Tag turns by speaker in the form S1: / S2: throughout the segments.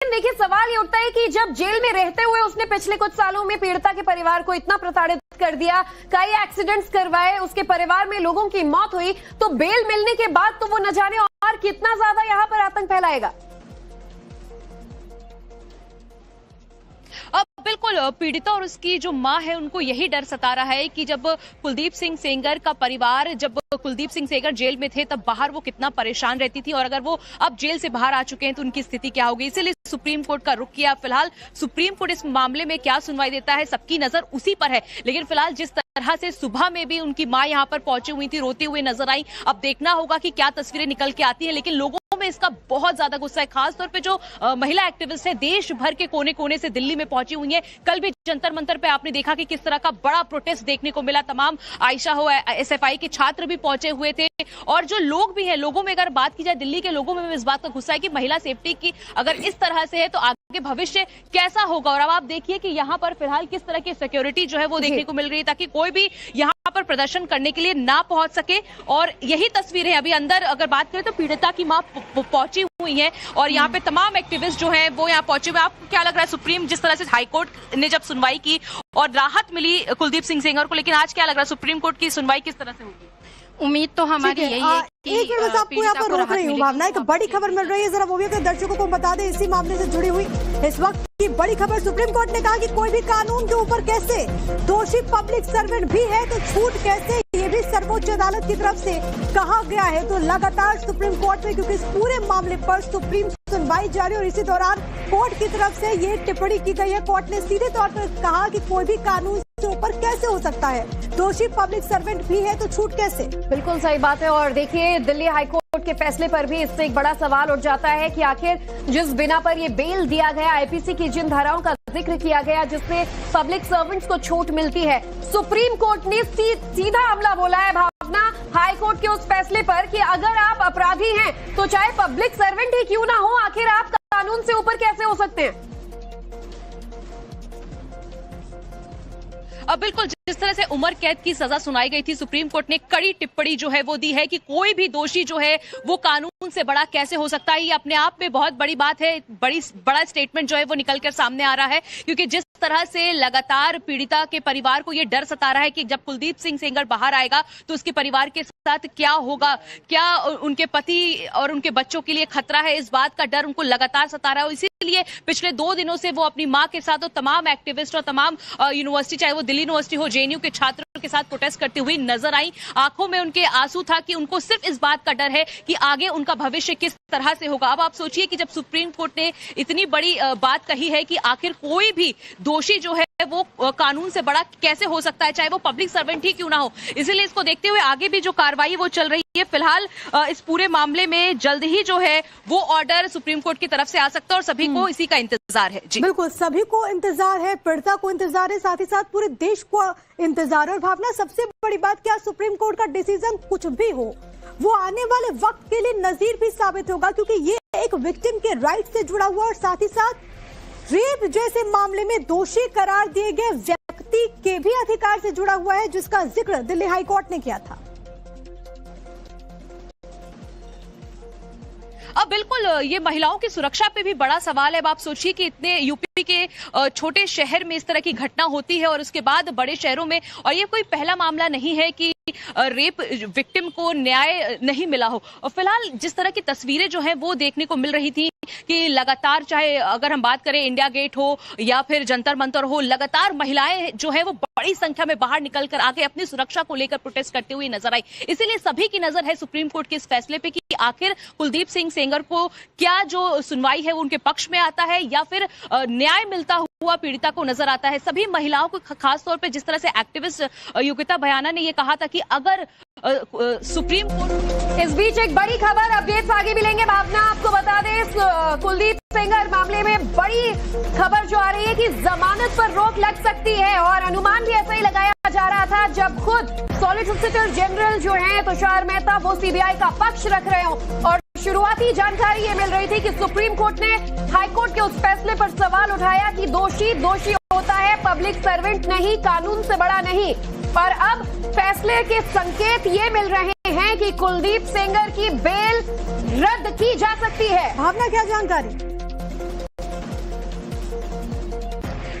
S1: देखिए सवाल ये उठता है कि जब जेल में रहते हुए उसने पिछले कुछ सालों में पीड़िता के परिवार को इतना प्रताड़ित कर दिया, कई एक्सीडेंट्स करवाए, उसके परिवार में लोगों की मौत हुई, तो बेल मिलने के बाद तो वो न जाने और कितना ज्यादा यहाँ पर आतंक फैलाएगा।
S2: अब बिल्कुल पीड़िता और उसकी जो मां है उनको यही डर सता रहा है कि जब कुलदीप सिंह सेंगर का परिवार, जब कुलदीप सिंह सेंगर जेल में थे तब बाहर वो कितना परेशान रहती थी, और अगर वो अब जेल से बाहर आ चुके हैं तो उनकी स्थिति क्या होगी। इसीलिए सुप्रीम कोर्ट का रुख किया। फिलहाल सुप्रीम कोर्ट इस मामले में क्या सुनवाई देता है, सबकी नजर उसी पर है। लेकिन फिलहाल जिस तरह से सुबह में भी उनकी मां यहाँ पर पहुंची हुई थी, रोती हुई नजर आई, अब देखना होगा कि क्या तस्वीरें निकल के आती है। लेकिन लोगों में इसका बहुत ज्यादा गुस्सा है, खासतौर पे जो महिला एक्टिविस्ट है देश भर के कोने कोने से दिल्ली में पहुंची हुई है। कल भी जंतर मंतर पे आपने देखा कि किस तरह का बड़ा प्रोटेस्ट देखने को मिला। तमाम आयशा हो, एसएफआई के छात्र भी पहुंचे हुए थे, और जो लोग भी हैं, लोगों में अगर बात की जाए, दिल्ली के लोगों में इस बात का गुस्सा है कि महिला सेफ्टी की अगर इस तरह से है तो आगे भविष्य कैसा होगा। और अब आप देखिए कि यहाँ पर फिलहाल किस तरह की सिक्योरिटी जो है वो देखने को मिल रही है, ताकि कोई भी यहाँ पर प्रदर्शन करने के लिए ना पहुंच सके। और यही तस्वीरें अभी अंदर अगर बात करें तो पीड़िता की मां पहुंची हुई है, और यहाँ पे तमाम एक्टिविस्ट जो हैं वो यहाँ पहुंचे हुए। आपको क्या लग रहा है, सुप्रीम जिस तरह से हाईकोर्ट ने जब सुनवाई की और राहत मिली कुलदीप सिंह सेंगर को, लेकिन आज क्या लग रहा है सुप्रीम कोर्ट की सुनवाई किस तरह से होगी?
S3: उम्मीद तो हमारी यही है कि
S4: एक मिनट बस आपको यहाँ पर रोक रही हूँ भावना, एक बड़ी खबर मिल रही है, जरा वो भी अगर दर्शकों को बता दें इसी मामले से जुड़ी हुई इस वक्त की बड़ी खबर। सुप्रीम कोर्ट ने कहा कि कोई भी कानून के ऊपर कैसे, दोषी पब्लिक सर्वेंट भी है तो छूट कैसे, ये भी सर्वोच्च अदालत की तरफ से कहा गया है। तो लगातार सुप्रीम कोर्ट में क्योंकि इस पूरे मामले पर सुप्रीम सुनवाई जारी, और इसी दौरान कोर्ट की तरफ से ये टिप्पणी की गई है। कोर्ट ने सीधे तौर पर कहा कि कोई भी कानून के ऊपर कैसे हो सकता है, दोषी पब्लिक सर्वेंट भी है तो छूट कैसे।
S1: बिल्कुल सही बात है। और देखिए दिल्ली हाईकोर्ट के फैसले पर भी इससे एक बड़ा सवाल उठ जाता है कि आखिर जिस बिना पर ये बेल दिया गया, आईपीसी की जिन धाराओं का जिक्र किया गया जिससे पब्लिक सर्वेंट्स को छूट मिलती है, सुप्रीम कोर्ट ने सीधा हमला बोला है भावना हाईकोर्ट के उस फैसले पर कि अगर आप अपराधी हैं तो चाहे पब्लिक सर्वेंट ही क्यों ना हो, आखिर आप कानून से ऊपर कैसे हो सकते हैं।
S2: अब बिल्कुल जिस तरह से उम्र कैद की सजा सुनाई गई थी, सुप्रीम कोर्ट ने कड़ी टिप्पणी जो है वो दी है कि कोई भी दोषी जो है वो कानून से बड़ा कैसे हो सकता है। ये अपने आप में बहुत बड़ी बात है, बड़ा स्टेटमेंट जो है वो निकलकर सामने आ रहा है, क्योंकि जिस तरह से लगातार पीड़िता के परिवार को ये डर सता रहा है कि जब कुलदीप सिंह सेंगर बाहर आएगा तो उसके परिवार के साथ क्या होगा, क्या उनके पति और उनके बच्चों के लिए खतरा है, इस बात का डर उनको लगातार सता रहा है। इसीलिए पिछले 2 दिनों से वो अपनी मां के साथ और तमाम एक्टिविस्ट और तमाम यूनिवर्सिटी, चाहे वो दिल्ली यूनिवर्सिटी हो, जेएनयू के छात्रों के साथ प्रोटेस्ट करती हुई नजर आई। आंखों में उनके आंसू था कि उनको सिर्फ इस बात का डर है कि आगे उनका भविष्य किस तरह से होगा। अब आप सोचिए कि जब सुप्रीम कोर्ट ने इतनी बड़ी बात कही है कि आखिर कोई भी दोषी जो है वो कानून से बड़ा कैसे हो सकता है, चाहे वो पब्लिक सर्वेंट ही क्यों ना हो। इसीलिए इसको देखते हुए आगे भी जो कार्रवाई वो चल रही है। फिलहाल इस पूरे मामले में जल्द ही जो है वो ऑर्डर सुप्रीम कोर्ट की तरफ से आ सकता है, और सभी को इसी का इंतजार है। जी
S4: बिल्कुल, सभी को इंतजार है, पीड़िता को इंतजार है, साथ ही साथ पूरे देश को इंतजार है। और भावना सबसे बड़ी बात, क्या सुप्रीम कोर्ट का डिसीजन कुछ भी हो वो आने वाले वक्त के लिए नजीर भी साबित होगा, क्योंकि ये एक विक्टिम के राइट से जुड़ा हुआ और साथ ही साथ रेप जैसे मामले में दोषी करार दिए गए व्यक्ति के भी अधिकार से जुड़ा हुआ है, जिसका जिक्र दिल्ली हाईकोर्ट ने किया था।
S2: अब बिल्कुल ये महिलाओं की सुरक्षा पे भी बड़ा सवाल है। अब आप सोचिए कि इतने यूपी के छोटे शहर में इस तरह की घटना होती है, और उसके बाद बड़े शहरों में, और ये कोई पहला मामला नहीं है कि रेप विक्टिम को न्याय नहीं मिला हो। और फिलहाल जिस तरह की तस्वीरें जो हैं वो देखने को मिल रही थी कि लगातार, चाहे अगर हम बात करें इंडिया गेट हो या फिर जंतर मंतर हो, लगातार महिलाएं जो है वो बड़ी संख्या में बाहर निकलकर आके अपनी सुरक्षा को लेकर प्रोटेस्ट करते हुए नजर आई। इसीलिए सभी की नजर है सुप्रीम कोर्ट के इस फैसले पे कि आखिर कुलदीप सिंह सेंगर को क्या जो सुनवाई है वो उनके पक्ष में आता है या फिर न्याय मिलता हुआ पीड़िता को नजर आता है। सभी महिलाओं को, खासतौर पे जिस तरह से एक्टिविस्ट योगिता भयाना ने ये कहा था कि अगर सुप्रीम कोर्ट।
S1: इस बीच एक बड़ी खबर, अपडेट्स आगे भी लेंगे भावना। आपको बता दें कुलदीप सेंगर मामले में बड़ी खबर जो आ रही है कि जमानत पर रोक लग सकती है, और अनुमान भी ऐसा ही लगाया जा रहा था जब खुद सॉलिसिटर जनरल जो हैं तुषार मेहता वो सीबीआई का पक्ष रख रहे हो। और शुरुआती जानकारी ये मिल रही थी कि सुप्रीम कोर्ट ने हाईकोर्ट के उस फैसले पर सवाल उठाया कि दोषी दोषी होता है, पब्लिक सर्वेंट नहीं, कानून से बड़ा नहीं। पर अब फैसले के संकेत ये मिल रहे हैं कि कुलदीप सेंगर की बेल रद्द की जा सकती है।
S4: भावना, क्या जानकारी?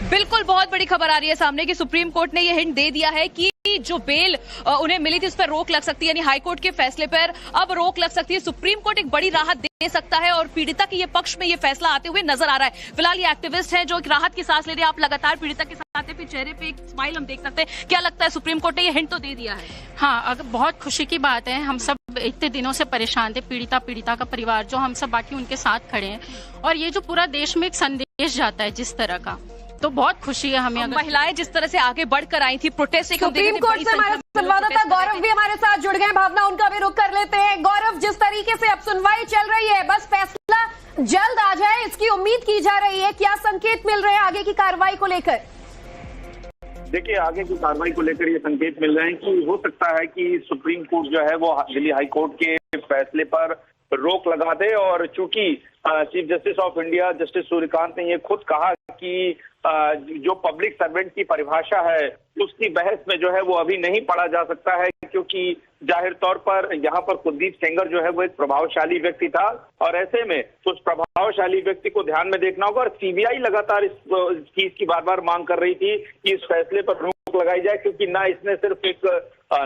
S2: बिल्कुल, बहुत बड़ी खबर आ रही है सामने कि सुप्रीम कोर्ट ने यह हिंट दे दिया है कि जो बेल उन्हें मिली थी उस पर रोक लग सकती है, यानी हाईकोर्ट के फैसले पर अब रोक लग सकती है। सुप्रीम कोर्ट एक बड़ी राहत दे सकता है और पीड़िता के ये पक्ष में ये फैसला आते हुए नजर आ रहा है। फिलहाल ये एक्टिविस्ट हैं जो एक राहत की सांस ले रहे हैं। आप लगातार पीड़िता के साथ आते पे चेहरे पे एक स्माइल हम देख सकते हैं। क्या लगता है, सुप्रीम कोर्ट ने ये हिंट तो दे दिया है?
S3: हाँ, अगर बहुत खुशी की बात है। हम सब इतने दिनों से परेशान थे, पीड़िता का परिवार जो, हम सब बाकी उनके साथ खड़े हैं। और ये जो पूरा देश में एक संदेश जाता है जिस तरह का, तो बहुत खुशी है हमें।
S2: महिलाएं जिस तरह से आगे बढ़कर आई थी प्रोटेस्ट,
S1: सुप्रीम कोर्ट से हमारे संवाददाता गौरव भी हमारे साथ जुड़ गए। भावना, उनका भी रुख कर लेते हैं। गौरव, जिस तरीके से अब सुनवाई चल रही है, बस फैसला जल्द आ जाए इसकी उम्मीद की जा रही है। क्या संकेत मिल रहे हैं आगे की कार्रवाई को लेकर?
S5: देखिए, आगे की कार्रवाई को लेकर ये संकेत मिल रहे हैं कि हो सकता है कि सुप्रीम कोर्ट जो है वो दिल्ली हाई कोर्ट के फैसले पर रोक लगा दे। और चूंकि chief justice of India justice Suryakant ने ये खुद कहा कि जो पब्लिक सर्वेंट की परिभाषा है उसकी बहस में जो है वो अभी नहीं पढ़ा जा सकता है, क्योंकि जाहिर तौर पर यहाँ पर कुलदीप सेंगर जो है वो एक प्रभावशाली व्यक्ति था और ऐसे में उस प्रभावशाली व्यक्ति को ध्यान में देखना होगा। और सीबीआई लगातार इस चीज की बार बार मांग कर रही थी कि इस फैसले पर रोक लगाई जाए, क्योंकि ना इसने सिर्फ एक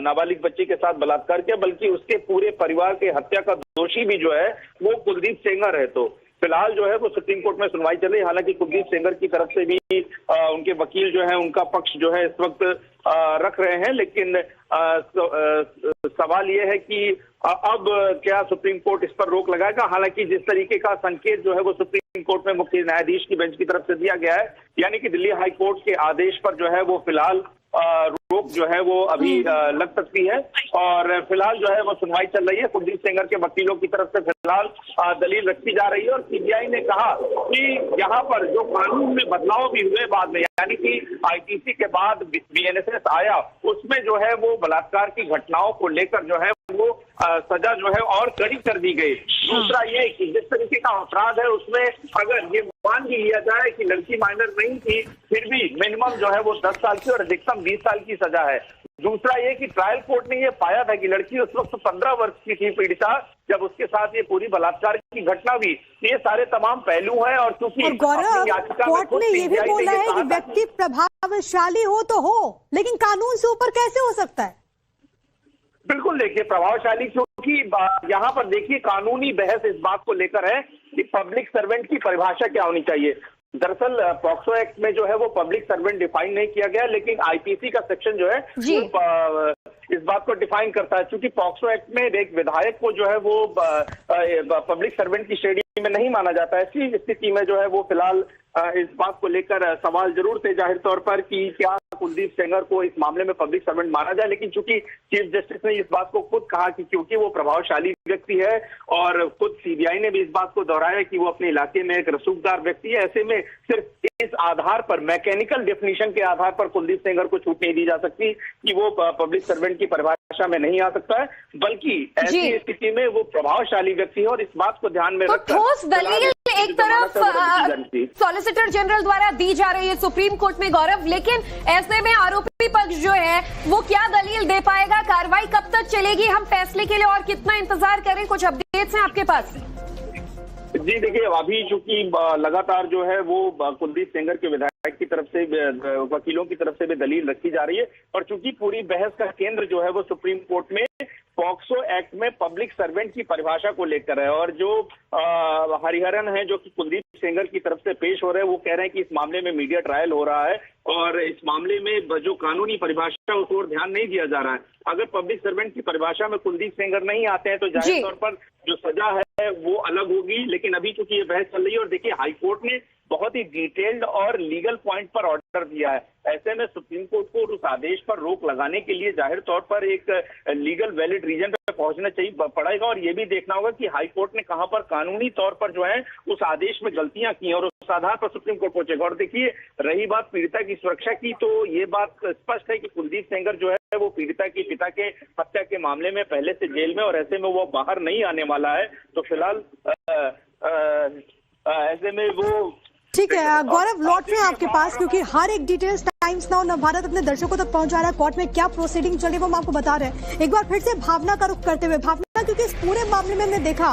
S5: नाबालिग बच्ची के साथ बलात्कार किया बल्कि उसके पूरे परिवार के हत्या का दोषी भी जो है वो कुलदीप सेंगर है। तो फिलहाल जो है वो सुप्रीम कोर्ट में सुनवाई चल रही है। हालांकि कुलदीप सेंगर की तरफ से भी उनके वकील जो है उनका पक्ष जो है इस वक्त रख रहे हैं, लेकिन सवाल ये है कि अब क्या सुप्रीम कोर्ट इस पर रोक लगाएगा। हालांकि जिस तरीके का संकेत जो है वो सुप्रीम कोर्ट में मुख्य न्यायाधीश की बेंच की तरफ से दिया गया है, यानी कि दिल्ली हाई कोर्ट के आदेश पर जो है वो फिलहाल रोक जो है वो अभी लग सकती है। और फिलहाल जो है वो सुनवाई चल रही है। कुलदीप सेंगर के वकीलों की तरफ से फिलहाल दलील रखी जा रही है और सीबीआई ने कहा कि यहाँ पर जो कानून में बदलाव भी हुए बाद में, यानी कि आईपीसी के बाद बीएनएसएस आया, उसमें जो है वो बलात्कार की घटनाओं को लेकर जो है वो सजा जो है और कड़ी कर दी गई। दूसरा ये कि जिस तरीके का अपराध है उसमें अगर ये मान भी लिया जाए कि लड़की माइनर नहीं थी, फिर भी मिनिमम जो है वो 10 साल की और अधिकतम 20 साल की सजा है। दूसरा ये कि ट्रायल कोर्ट ने ये पाया था कि लड़की उस वक्त 15 वर्ष की थी पीड़िता, जब उसके साथ ये पूरी बलात्कार की घटना हुई। ये सारे तमाम पहलू हैं। और चूंकि
S4: गौरव, कोर्ट ने ये भी बोला है कि व्यक्ति प्रभावशाली हो तो हो, लेकिन कानून से ऊपर कैसे हो सकता है?
S5: बिल्कुल, देखिए प्रभावशाली, क्योंकि यहाँ पर देखिए कानूनी बहस इस बात को लेकर है कि पब्लिक सर्वेंट की परिभाषा क्या होनी चाहिए। दरअसल पॉक्सो एक्ट में जो है वो पब्लिक सर्वेंट डिफाइन नहीं किया गया, लेकिन आईपीसी का सेक्शन जो है वो इस बात को डिफाइन करता है। क्योंकि पॉक्सो एक्ट में एक विधायक को जो है वो पब्लिक सर्वेंट की श्रेणी में नहीं माना जाता है। ऐसी स्थिति में जो है वो फिलहाल इस बात को लेकर सवाल जरूर थे जाहिर तौर पर कि क्या कुलदीप सेंगर को इस मामले में पब्लिक सर्वेंट माना जाए, लेकिन चूंकि चीफ जस्टिस ने इस बात को खुद कहा कि क्योंकि वो प्रभावशाली व्यक्ति है और खुद सीबीआई ने भी इस बात को दोहराया कि वो अपने इलाके में एक रसूखदार व्यक्ति है, ऐसे में सिर्फ इस आधार पर मैकेनिकल डेफिनेशन के आधार पर कुलदीप सेंगर को छूट नहीं दी जा सकती कि वो पब्लिक सर्वेंट की परिभाषा में नहीं आ सकता है, बल्कि ऐसी स्थिति में वो प्रभावशाली व्यक्ति है। और इस बात को ध्यान में रखकर
S1: ठोस दलील एक तरफ सॉलिसिटर जनरल द्वारा दी जा रही है सुप्रीम कोर्ट में, गौरव, लेकिन ऐसे में आरोपी पक्ष जो है वो क्या दलील दे पाएगा? कार्रवाई कब तक चलेगी? हम फैसले के लिए और कितना इंतजार करें? कुछ अपडेट्स हैं आपके पास?
S5: जी देखिए, अभी चूंकि लगातार जो है वो कुलदीप सेंगर के विधायक की तरफ से, वकीलों की तरफ से भी दलील रखी जा रही है। और चूंकि पूरी बहस का केंद्र जो है वो सुप्रीम कोर्ट में पॉक्सो एक्ट में पब्लिक सर्वेंट की परिभाषा को लेकर है, और जो हरिहरन है जो कि कुलदीप सेंगर की तरफ से पेश हो रहे हैं वो कह रहे हैं कि इस मामले में मीडिया ट्रायल हो रहा है और इस मामले में जो कानूनी परिभाषा उस ओर ध्यान नहीं दिया जा रहा है। अगर पब्लिक सर्वेंट की परिभाषा में कुलदीप सेंगर नहीं आते हैं तो जाहिर तौर पर जो सजा है वो अलग होगी। लेकिन अभी चूंकि ये बहस चल रही है और देखिए हाईकोर्ट ने बहुत ही डिटेल्ड और लीगल पॉइंट पर ऑर्डर दिया है, ऐसे में सुप्रीम कोर्ट को उस आदेश पर रोक लगाने के लिए जाहिर तौर पर एक लीगल वैलिड रीजन पर पहुंचना चाहिए पड़ेगा। और ये भी देखना होगा कि हाई कोर्ट ने कहां पर कानूनी तौर पर जो है उस आदेश में गलतियां की और उस आधार पर सुप्रीम कोर्ट पहुंचेगा। और देखिए, रही बात पीड़िता की सुरक्षा की, तो ये बात स्पष्ट है कि कुलदीप सेंगर जो है वो पीड़िता की पिता के हत्या के मामले में पहले से जेल में, और ऐसे में वो बाहर नहीं आने वाला है। तो फिलहाल ऐसे में वो
S4: ठीक है। गौरव, लौट रहे हैं आपके पास क्योंकि हर एक डिटेल्स टाइम्स नाउ नवभारत अपने दर्शकों तक पहुंचा रहा है। कोर्ट में क्या प्रोसीडिंग चल रही है वो हम आपको बता रहे हैं। एक बार फिर से भावना का रुख करते हुए, भावना, क्योंकि इस पूरे मामले में हमने देखा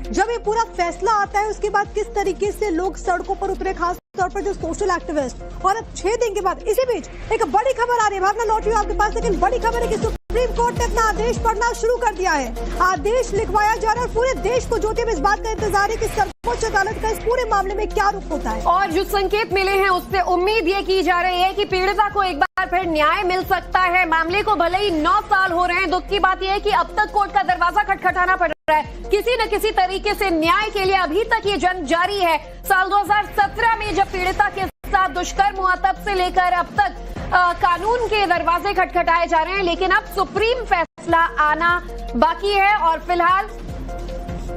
S4: जब ये पूरा फैसला आता है उसके बाद किस तरीके से लोग सड़कों पर उतरे, खास तौर पर जो सोशल एक्टिविस्ट। और अब 6 दिन के बाद इसी बीच एक बड़ी खबर आ रही है, भावना लौट रही है आपके पास, लेकिन बड़ी खबर है कि सुप्रीम कोर्ट ने अपना आदेश पढ़ना शुरू कर दिया है। आदेश लिखवाया जा रहा है, पूरे देश को ज्योति में इस बात का इंतजार है कि सर्वोच्च अदालत का इस पूरे मामले में क्या रुख होता है।
S1: और जो संकेत मिले हैं उससे उम्मीद ये की जा रही है कि पीड़िता को एक बार फिर न्याय मिल सकता है। मामले को भले ही 9 साल हो रहे हैं, दुख की बात यह है कि अब तक कोर्ट का दरवाजा खटखटाना पड़ रहा है। किसी न किसी तरीके से न्याय के लिए अभी तक ये जंग जारी है। साल 2017 में जब पीड़िता के साथ दुष्कर्म हुआ तब से लेकर अब तक कानून के दरवाजे खटखटाए जा रहे हैं, लेकिन अब सुप्रीम फैसला आना बाकी है। और फिलहाल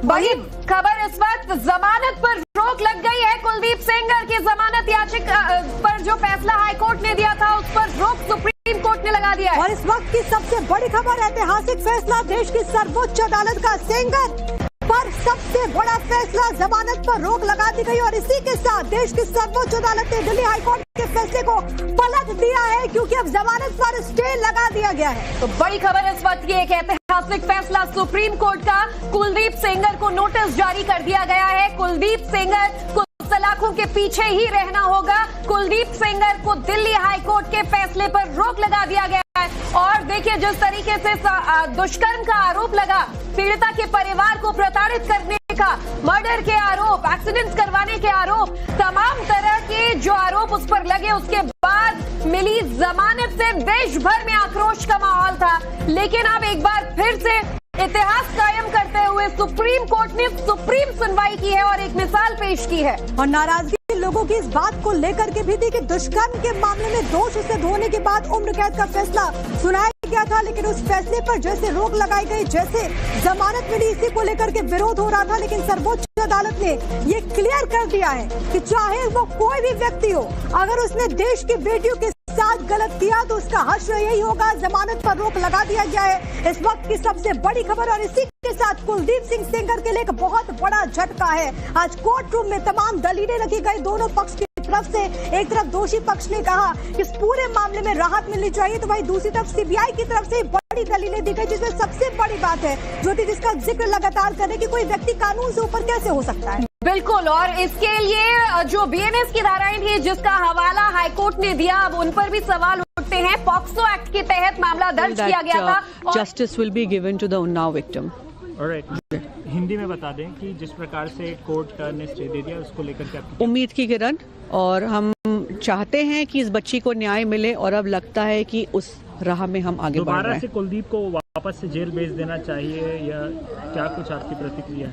S1: बड़ी खबर इस वक्त, जमानत पर रोक लग गई है। कुलदीप सेंगर की जमानत याचिका पर जो फैसला हाईकोर्ट ने दिया था उस पर रोक सुप्रीम कोर्ट ने लगा दिया है।
S4: और इस वक्त की सबसे बड़ी खबर, ऐतिहासिक फैसला देश की सर्वोच्च अदालत का, सेंगर पर सबसे बड़ा फैसला, जमानत पर रोक लगा दी गई। और इसी के साथ देश की सर्वोच्च अदालत ने दिल्ली हाईकोर्ट के फैसले को पलट दिया है, क्योंकि अब जमानत पर स्टे लगा दिया गया है।
S1: तो बड़ी खबर इस वक्त ये एक ऐतिहासिक फैसला सुप्रीम कोर्ट का, कुलदीप सेंगर को नोटिस जारी कर दिया गया है। कुलदीप सेंगर को सलाखों के पीछे ही रहना होगा। कुलदीप सेंगर को दिल्ली हाईकोर्ट के फैसले पर रोक लगा दिया गया है। और देखिए जिस तरीके से दुष्कर्म का आरोप लगा, पीड़िता के परिवार को प्रताड़ित करने का, मर्डर के आरोप, एक्सीडेंट करवाने के आरोप, तमाम तरह के जो आरोप उस पर लगे, उसके बाद मिली जमानत से देश भर में आक्रोश का माहौल था। लेकिन अब एक बार फिर से इतिहास कायम करते हुए सुप्रीम कोर्ट ने सुप्रीम सुनवाई की है और एक मिसाल पेश की है।
S4: और नाराजगी लोगों की इस बात को लेकर के भी थी कि दुष्कर्म के मामले में दोष सिद्ध होने के बाद उम्र कैद का फैसला सुनाया गया था, लेकिन उस फैसले पर जैसे रोक लगाई गई, जैसे जमानत मिली, इसी को लेकर के विरोध हो रहा था। लेकिन सर्वोच्च अदालत ने ये क्लियर कर दिया है कि चाहे वो कोई भी व्यक्ति हो, अगर उसने देश की बेटियों के साथ गलत किया तो उसका हश्र यही होगा। जमानत पर रोक लगा दिया गया है। इस वक्त की सबसे बड़ी खबर, और इसी के साथ कुलदीप सिंह सेंगर के लिए एक बहुत बड़ा झटका है। आज कोर्ट रूम में तमाम दलीलें रखी गई दोनों पक्ष की तरफ से। एक तरफ दोषी पक्ष ने कहा कि इस पूरे मामले में राहत मिलनी चाहिए, तो वहीं दूसरी तरफ सीबीआई की तरफ से बड़ी दलीलें दी गई, जिसमें सबसे बड़ी बात है ज्योति जिसका जिक्र लगातार करें कि कोई व्यक्ति कानून से ऊपर कैसे हो सकता है।
S1: बिल्कुल, और इसके लिए जो बीएनएस की धाराएं थी जिसका हवाला हाईकोर्ट ने दिया, अब उन पर भी सवाल उठते हैं। पॉक्सो एक्ट के तहत मामला दर्ज किया गया था।
S6: Justice will be given to the Unnao victim.
S7: Hindi में बता दें कि जिस प्रकार से कोर्ट ने स्टे दे दिया, उसको लेकर के आपकी
S6: उम्मीद की किरण, और हम चाहते हैं कि इस बच्ची को न्याय मिले, और अब लगता है कि उस राह में हम आगे बढ़ रहे
S7: दोबारा
S6: हैं।
S7: से कुलदीप को वापस से जेल भेज देना चाहिए, या क्या कुछ आपकी प्रतिक्रिया है?